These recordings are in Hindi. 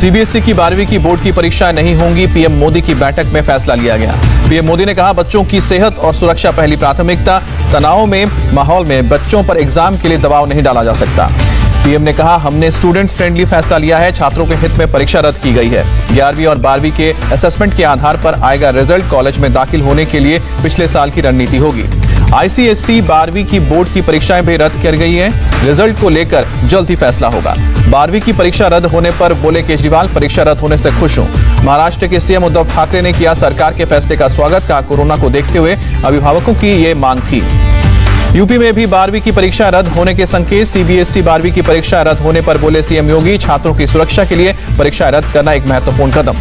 सीबीएसई की 12वीं की बोर्ड की परीक्षाएं नहीं होंगी, पीएम मोदी की बैठक में फैसला लिया गया। पीएम मोदी ने कहा, बच्चों की सेहत और सुरक्षा पहली प्राथमिकता। तनाव में माहौल में बच्चों पर एग्जाम के लिए दबाव नहीं डाला जा सकता। पीएम ने कहा, हमने स्टूडेंट फ्रेंडली फैसला लिया है, छात्रों के हित में परीक्षा रद्द की गई है। 11वीं और 12वीं के असेसमेंट के आधार पर आएगा रिजल्ट। कॉलेज में दाखिल होने के लिए पिछले साल की रणनीति होगी। आईसीएसई 12वीं की बोर्ड की परीक्षाएं भी रद्द कर गई हैं। रिजल्ट को लेकर जल्द ही फैसला होगा। 12वीं की परीक्षा रद्द होने पर बोले केजरीवाल, परीक्षा रद्द होने से खुश हूं। महाराष्ट्र के सीएम उद्धव ठाकरे ने किया सरकार के फैसले का स्वागत। कहा, कोरोना को देखते हुए अभिभावकों की ये मांग थी। यूपी में भी 12वीं की परीक्षा रद्द होने के संकेत। सीबीएसई 12वीं की परीक्षा रद्द होने पर बोले सीएम योगी, छात्रों की सुरक्षा के लिए परीक्षा रद्द करना एक महत्वपूर्ण कदम।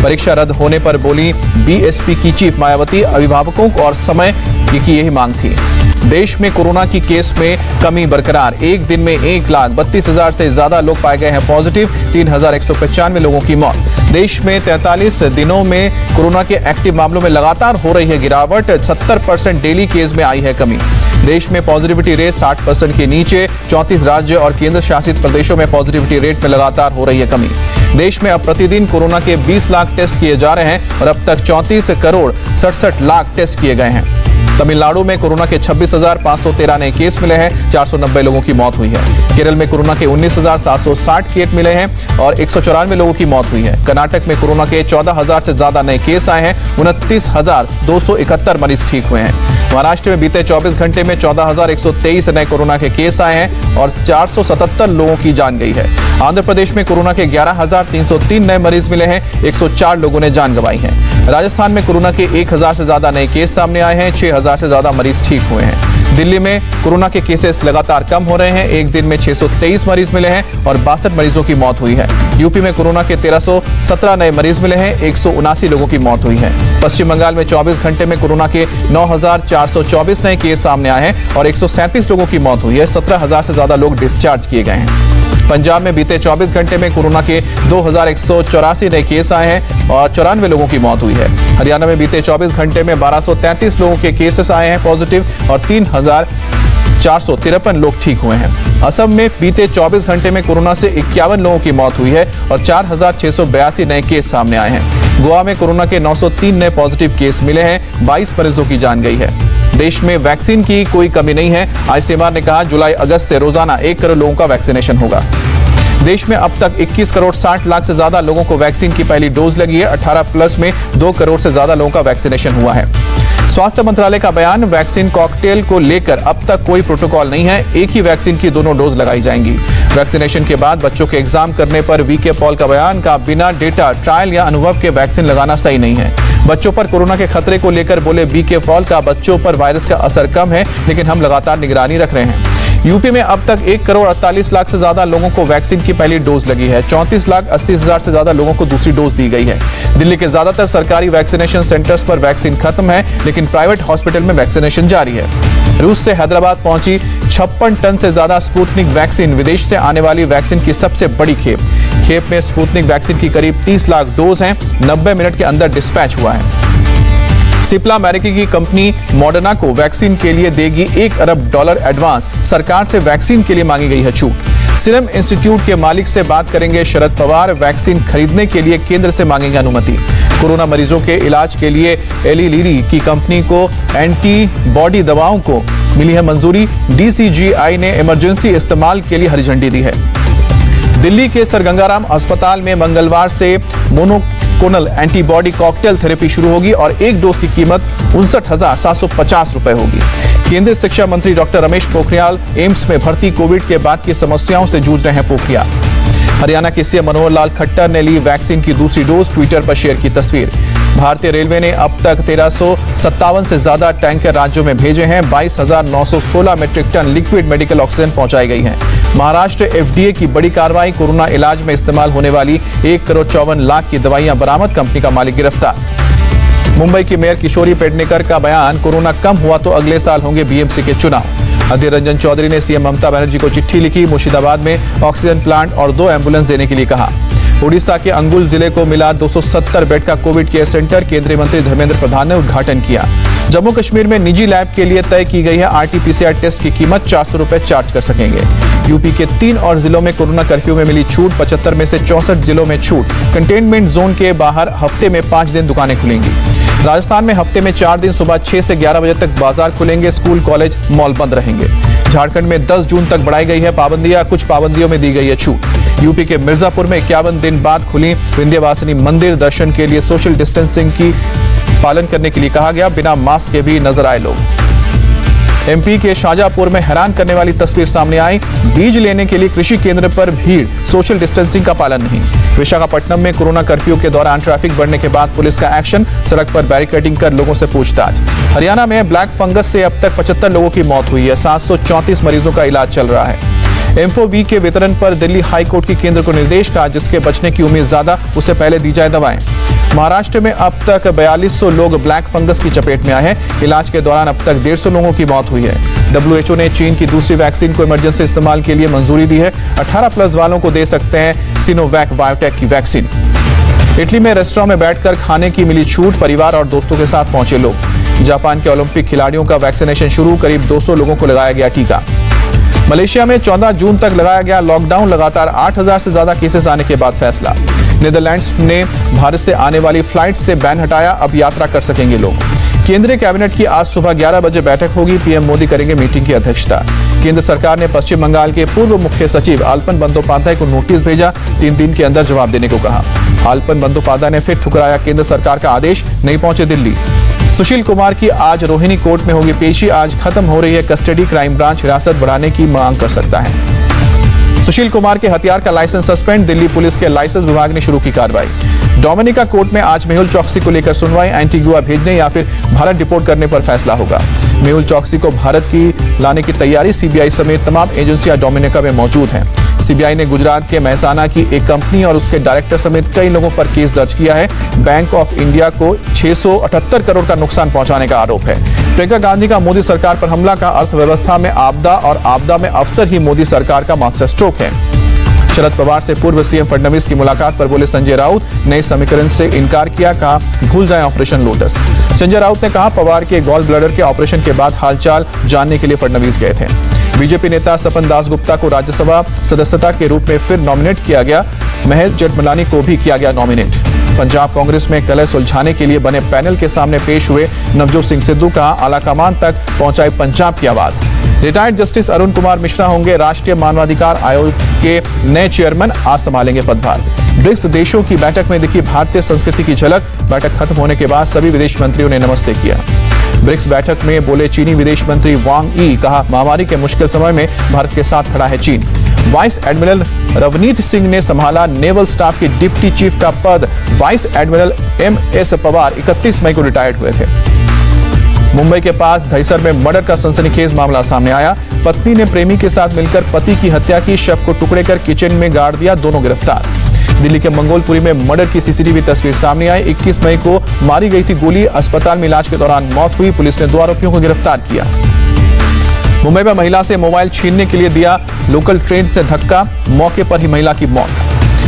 परीक्षा रद्द होने पर बोली बीएसपी की चीफ मायावती, अभिभावकों को और समय की यही मांग थी। देश में कोरोना की केस में कमी बरकरार। एक दिन में 1,32,000 से ज्यादा लोग पाए गए हैं पॉजिटिव। 3,195 लोगों की मौत। देश में 43 दिनों में कोरोना के एक्टिव मामलों में लगातार हो रही है गिरावट। 70% डेली केस में आई है कमी। देश में पॉजिटिविटी रेट 60% के नीचे। 34 राज्य और केंद्र शासित प्रदेशों में पॉजिटिविटी रेट में लगातार हो रही है कमी। देश में अब प्रतिदिन कोरोना के 20 लाख टेस्ट किए जा रहे हैं और अब तक 34 करोड़ 67 लाख टेस्ट किए गए हैं। तमिलनाडु में कोरोना के 26,513 नए केस मिले हैं। 490 लोगों की मौत हुई है। केरल में कोरोना के 19,760 केस मिले हैं और 194 लोगों की मौत हुई है। कर्नाटक में कोरोना के 14,000 से ज्यादा नए केस आए हैं। 29,271 मरीज ठीक हुए हैं। महाराष्ट्र में बीते 24 घंटे में 14,123 नए कोरोना के केस आए हैं और 477 लोगों की जान गई है। आंध्र प्रदेश में कोरोना के 11,303 नए मरीज मिले हैं। 104 लोगों ने जान गंवाई है। राजस्थान में कोरोना के 1,000 से ज्यादा नए केस सामने आए हैं। 6,000 से ज्यादा मरीज ठीक हुए हैं। दिल्ली में कोरोना के केसेस लगातार कम हो रहे हैं। एक दिन में 623 मरीज मिले हैं और 62 मरीजों की मौत हुई है। यूपी में कोरोना के 1317 नए मरीज मिले हैं। 179 लोगों की मौत हुई है। पश्चिम बंगाल में 24 घंटे में कोरोना के 9,424 नए केस सामने आए हैं और 137 लोगों की मौत हुई है। 17,000 से ज्यादा लोग डिस्चार्ज किए गए हैं। पंजाब में बीते 24 घंटे में कोरोना के 2,184 नए केस आए हैं और 94 लोगों की मौत हुई है। हरियाणा में बीते 24 घंटे में 1,233 लोगों के केसेस आए हैं पॉजिटिव और 3,453 लोग ठीक हुए हैं। असम में बीते 24 घंटे में कोरोना से 51 लोगों की मौत हुई है और 4,682 नए केस सामने आए हैं। गोवा में कोरोना के 903 नए पॉजिटिव केस मिले हैं। 22 मरीजों की जान गई है। देश में वैक्सीन की कोई कमी नहीं है। आईसीएमआर ने कहा, जुलाई अगस्त से रोजाना 1 करोड़ लोगों का वैक्सीनेशन होगा। देश में अब तक 21 करोड़ 60 लाख से ज्यादा लोगों को वैक्सीन की पहली डोज लगी है। 18+ में 2 करोड़ से ज्यादा लोगों का वैक्सीनेशन हुआ है। स्वास्थ्य मंत्रालय का बयान, वैक्सीन कॉकटेल को लेकर अब तक कोई प्रोटोकॉल नहीं है। एक ही वैक्सीन की दोनों डोज लगाई जाएंगी। वैक्सीनेशन के बाद बच्चों के एग्जाम करने पर वीके पॉल का बयान। का बिना डेटा, ट्रायल या अनुभव के वैक्सीन लगाना सही नहीं है। बच्चों पर कोरोना के खतरे को लेकर बोले वीके पॉल का, बच्चों पर वायरस का असर कम है लेकिन हम लगातार निगरानी रख रहे हैं। यूपी में अब तक 1 करोड़ 48 लाख से ज्यादा लोगों को वैक्सीन की पहली डोज लगी है। 34,80,000 से ज्यादा लोगों को दूसरी डोज दी गई है। दिल्ली के ज्यादातर सरकारी वैक्सीनेशन सेंटर्स पर वैक्सीन खत्म है लेकिन प्राइवेट हॉस्पिटल में वैक्सीनेशन जारी है। रूस से हैदराबाद पहुंची 56 टन से ज्यादा स्पुतनिक वैक्सीन। विदेश से आने वाली वैक्सीन की सबसे बड़ी खेप में स्पुतनिक वैक्सीन की करीब 30 लाख डोज हैं। 90 मिनट के अंदर डिस्पैच हुआ है। सिप्ला अमेरिकी की कंपनी मॉडर्ना को वैक्सीन के लिए देगी $1 अरब एडवांस। सरकार से वैक्सीन के लिए मांगी गई है छूट। सीरम इंस्टीट्यूट के मालिक से बात करेंगे शरद पवार। वैक्सीन खरीदने के लिए केंद्र से मांगेंगे अनुमति। कोरोना मरीजों के इलाज के लिए एली लिली की कंपनी को एंटीबॉडी दवाओं को मिली है मंजूरी। डीसीजीआई ने इमरजेंसी इस्तेमाल के लिए हरी झंडी दी है। दिल्ली के सर गंगाराम अस्पताल में मंगलवार से मोनोक्लोनल एंटीबॉडी कॉकटेल थेरेपी शुरू होगी और एक डोज की कीमत 59,750 रुपए होगी। केंद्रीय शिक्षा मंत्री डॉक्टर रमेश पोखरियाल एम्स में भर्ती। कोविड के बाद की समस्याओं से जूझ रहे हैं पोखरियाल। हरियाणा के सीएम मनोहर लाल खट्टर ने ली वैक्सीन की दूसरी डोज। ट्विटर पर शेयर की तस्वीर। भारतीय रेलवे ने अब तक 1357 से ज्यादा टैंकर राज्यों में भेजे हैं। 22,916 metric ton liquid medical oxygen पहुंचाई गई है। महाराष्ट्र एफडीए की बड़ी कार्रवाई। कोरोना इलाज में इस्तेमाल होने वाली 1 करोड़ 54 लाख की दवाइयां बरामद। कंपनी का मालिक गिरफ्तार। मुंबई की मेयर किशोरी पेडनेकर का बयान, कोरोना कम हुआ तो अगले साल होंगे बीएमसी के चुनाव। अधीर रंजन चौधरी ने सीएम ममता बनर्जी को चिट्ठी लिखी। मुर्शिदाबाद में ऑक्सीजन प्लांट और 2 एम्बुलेंस देने के लिए कहा। उड़ीसा के अंगुल जिले को मिला 270 बेड का कोविड केयर सेंटर। केंद्रीय मंत्री धर्मेंद्र प्रधान ने उद्घाटन किया। जम्मू कश्मीर में निजी लैब के लिए तय की गई है आरटीपीसीआर टेस्ट की कीमत 400 रुपए चार्ज कर सकेंगे। यूपी के 3 और जिलों में कोरोना कर्फ्यू में मिली छूट। 75 में से 64 जिलों में छूट। कंटेनमेंट जोन के बाहर हफ्ते में 5 दिन दुकानें खुलेंगी। राजस्थान में हफ्ते में 4 दिन सुबह 6 से 11 बजे तक बाजार खुलेंगे। स्कूल, कॉलेज, मॉल बंद रहेंगे। झारखंड में 10 जून तक बढ़ाई गई है पाबंदियां। कुछ पाबंदियों में दी गई है छूट। यूपी के मिर्जापुर में 51 दिन बाद खुली विंध्यवासिनी मंदिर। दर्शन के लिए सोशल डिस्टेंसिंग की पालन करने के लिए कहा गया। बिना मास्क के भी नजर आए लोग। एमपी के शाहजहांपुर में हैरान करने वाली तस्वीर सामने आई। बीज लेने के लिए कृषि केंद्र पर भीड़, सोशल डिस्टेंसिंग का पालन नहीं। विशाखापट्टनम में कोरोना कर्फ्यू के दौरान ट्रैफिक बढ़ने के बाद पुलिस का एक्शन। सड़क पर बैरिकेडिंग कर लोगों से पूछताछ। हरियाणा में ब्लैक फंगस से अब तक 75 लोगों की मौत हुई है। 734 मरीजों का इलाज चल रहा है। एम्फोवी के वितरण पर दिल्ली हाई कोर्ट की केंद्र को निर्देश। कहा जिसके बचने की उम्मीद ज्यादा, उसे पहले दी जाए दवाएं। महाराष्ट्र में अब तक 4200 लोग ब्लैक फंगस की चपेट में आए हैं। इलाज के दौरान अब तक 150 लोगों की मौत हुई है। WHO ने चीन की दूसरी वैक्सीन को इमरजेंसी इस्तेमाल के लिए मंजूरी दी है। 18+ वालों को दे सकते हैं सिनोवैक बायोटेक की वैक्सीन। इटली में रेस्टोरेंट में बैठकर खाने की मिली छूट। परिवार और दोस्तों के साथ पहुंचे लोग। जापान के ओलंपिक खिलाड़ियों का वैक्सीनेशन शुरू। करीब 200 लोगों को लगाया गया टीका। मलेशिया में 14 जून तक लगाया गया लॉकडाउन। लगातार 8000 से ज्यादा केसेस आने के बाद फैसला। नीदरलैंड्स ने भारत से आने वाली फ्लाइट से बैन हटाया। अब यात्रा कर सकेंगे लोग। केंद्रीय कैबिनेट की आज सुबह 11 बजे बैठक होगी। पीएम मोदी करेंगे मीटिंग की अध्यक्षता। केंद्र सरकार ने पश्चिम बंगाल के पूर्व मुख्य सचिव आलपन बंदोपाध्याय को नोटिस भेजा। 3 दिन के अंदर जवाब देने को कहा। आलपन बंदोपाध्याय ने फिर ठुकराया केंद्र सरकार का आदेश। नहीं पहुंचे दिल्ली। सुशील कुमार की आज रोहिणी कोर्ट में होगी पेशी। आज खत्म हो रही है कस्टडी। क्राइम ब्रांच हिरासत बढ़ाने की मांग कर सकता है। सुशील कुमार के हथियार का लाइसेंस सस्पेंड। दिल्ली पुलिस के लाइसेंस विभाग ने शुरू की कार्रवाई। डोमिनिका कोर्ट में आज मेहुल चौकसी को लेकर सुनवाई। एंटीगुआ भेजने या फिर भारत डिपोर्ट करने पर फैसला होगा। मेहुल चौकसी को भारत की लाने की तैयारी। सीबीआई समेत तमाम एजेंसियां डोमिनिका में मौजूद हैं। सीबीआई ने गुजरात के महसाना की एक कंपनी और उसके डायरेक्टर समेत कई लोगों पर केस दर्ज किया है। बैंक ऑफ इंडिया को 678 करोड़ का नुकसान पहुंचाने का आरोप है। प्रियंका गांधी का मोदी सरकार पर हमला। का अर्थव्यवस्था में आपदा और आपदा में अफसर ही मोदी सरकार का मास्टर स्ट्रोक है। शरद पवार से पूर्व सीएम फडणवीस की मुलाकात पर बोले संजय राउत। नए समीकरण से इनकार किया। कहा भूल जाएं ऑपरेशन लोटस। संजय राउत ने कहा पवार के गॉल ब्लैडर के ऑपरेशन के बाद हालचाल जानने के लिए फडणवीस गए थे। बीजेपी नेता सपन दास गुप्ता को राज्यसभा सदस्यता के रूप में फिर नॉमिनेट किया गया। महेश जेठमलानी को भी किया गया नॉमिनेट। पंजाब कांग्रेस में कलह सुलझाने के लिए बने पैनल के सामने पेश हुए नवजोत सिंह सिद्धू। कहा आलाकमान तक पहुंचाई पंजाब की आवाज। रिटायर्ड जस्टिस अरुण कुमार मिश्रा होंगे राष्ट्रीय मानवाधिकार आयोग के नए चेयरमैन। आज संभालेंगे पदभार। ब्रिक्स देशों की बैठक में दिखी भारतीय संस्कृति की झलक। बैठक खत्म होने के बाद सभी विदेश मंत्रियों ने नमस्ते किया। ब्रिक्स बैठक में बोले चीनी विदेश मंत्री वांग ई। कहा महामारी के मुश्किल समय में भारत के साथ खड़ा है चीन। वाइस एडमिरल रवनीत सिंह ने संभाला नेवल स्टाफ के डिप्टी चीफ का पद। वाइस एडमिरल MS पवार 31 मई को रिटायर्ड हुए थे। मुंबई के पास दहिसर में मर्डर का सनसनीखेज मामला सामने आया। पत्नी ने प्रेमी के साथ मिलकर पति की हत्या की। शव को टुकड़े कर किचन में गाड़ दिया। दोनों गिरफ्तार। दिल्ली के मंगोलपुरी में मर्डर की सीसीटीवी तस्वीर सामने आई। 21 मई को मारी गई थी गोली। अस्पताल में इलाज के दौरान मौत हुई। पुलिस ने 2 आरोपियों को गिरफ्तार किया। मुंबई में महिला से मोबाइल छीनने के लिए दिया लोकल ट्रेन से धक्का। मौके पर ही महिला की मौत।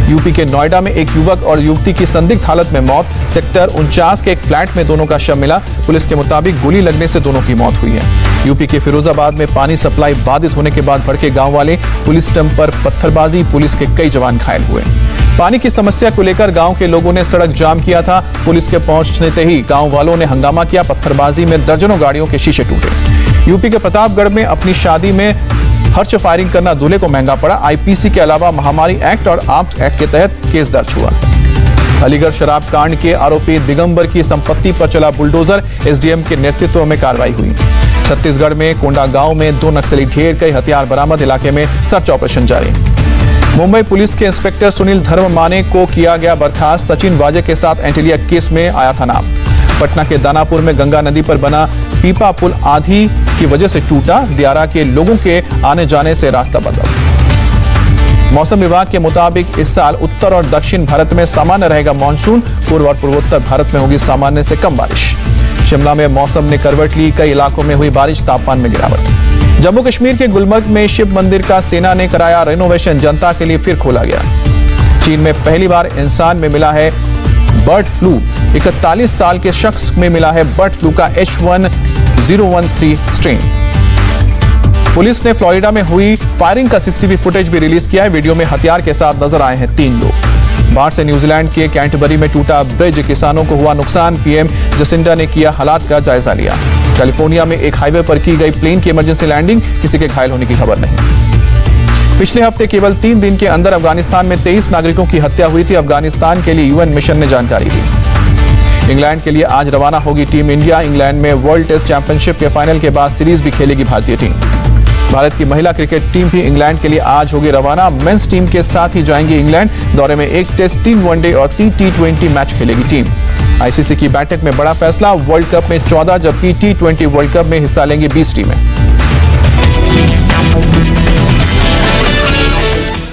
यूपी के नोएडा में एक युवक और युवती की संदिग्ध हालत में मौत। सेक्टर 49 के एक फ्लैट में दोनों का शव मिला। पुलिस के मुताबिक गोली लगने से दोनों की मौत हुई है। यूपी के फिरोजाबाद में पानी सप्लाई बाधित होने के बाद भड़के गांव वाले। पुलिस स्टंप पर पत्थरबाजी। पुलिस के कई जवान घायल हुए। पानी की समस्या को लेकर गांव के लोगों ने सड़क जाम किया था। पुलिस के पहुंचते ही गांव वालों ने हंगामा किया। पत्थरबाजी में दर्जनों गाड़ियों के शीशे टूटे। यूपी के प्रतापगढ़ में अपनी शादी में हर्ष फायरिंग करना दूल्हे को महंगा पड़ा। आईपीसी के अलावा महामारी एक्ट और आर्म्स एक्ट के तहत केस दर्ज हुआ। अलीगढ़ शराब कांड के आरोपी दिगंबर की संपत्ति पर चला बुलडोजर। एसडीएम के नेतृत्व में कार्रवाई हुई। छत्तीसगढ़ में कोंडा गांव में 2 नक्सली ढेर। कई हथियार बरामद। इलाके में सर्च ऑपरेशन जारी। मुंबई पुलिस के इंस्पेक्टर सुनील धर्ममाने को किया गया बर्खास्त। सचिन वाजे के साथ एंटीलिया केस में आया था नाम। पटना के दानापुर में गंगा नदी पर बना पीपा पुल आंधी की वजह से टूटा। दियारा के लोगों के आने जाने से रास्ता बंद। मौसम विभाग के मुताबिक इस साल उत्तर और दक्षिण भारत में सामान्य रहेगा मानसून। पूर्व और पूर्वोत्तर भारत में होगी सामान्य से कम बारिश। शिमला में मौसम ने करवट ली। कई इलाकों में हुई बारिश। तापमान में गिरावट। जम्मू कश्मीर के गुलमर्ग में शिव मंदिर का सेना ने कराया रेनोवेशन। जनता के लिए फिर खोला गया। चीन में पहली बार इंसान में मिला है बर्ड फ्लू। 41 साल के शख्स में मिला है बर्ड फ्लू का H1013 स्ट्रेन। पुलिस ने फ्लोरिडा में हुई फायरिंग का सीसीटीवी फुटेज भी रिलीज किया है। वीडियो में हथियार के साथ नजर आए हैं 3 लोग। बाढ़ से न्यूजीलैंड के कैंटरबरी में टूटा ब्रिज, किसानों को हुआ नुकसान। पीएम जसिंडा ने किया हालात का जायजा लिया। कैलिफोर्निया में एक हाईवे पर की गई प्लेन की इमरजेंसी लैंडिंग, किसी के घायल होने की खबर नहीं। पिछले हफ्ते केवल 3 दिन के अंदर अफगानिस्तान में 23 नागरिकों की हत्या हुई थी। अफगानिस्तान के लिए यूएन मिशन ने जानकारी दी। इंग्लैंड के लिए आज रवाना होगी टीम इंडिया। इंग्लैंड में वर्ल्ड टेस्ट चैंपियनशिप के फाइनल के बाद सीरीज भी खेलेगी भारतीय टीम। भारत की महिला क्रिकेट टीम भी इंग्लैंड के लिए आज होगी रवाना। मेंस टीम के साथ ही जाएंगे इंग्लैंड। दौरे में 1 टेस्ट, 3 वनडे और 3 T20 मैच खेलेगी टीम। आईसीसी की बैठक में बड़ा फैसला, वर्ल्ड कप में 14 जबकि T20 वर्ल्ड कप में हिस्सा लेंगी 20 टीमें।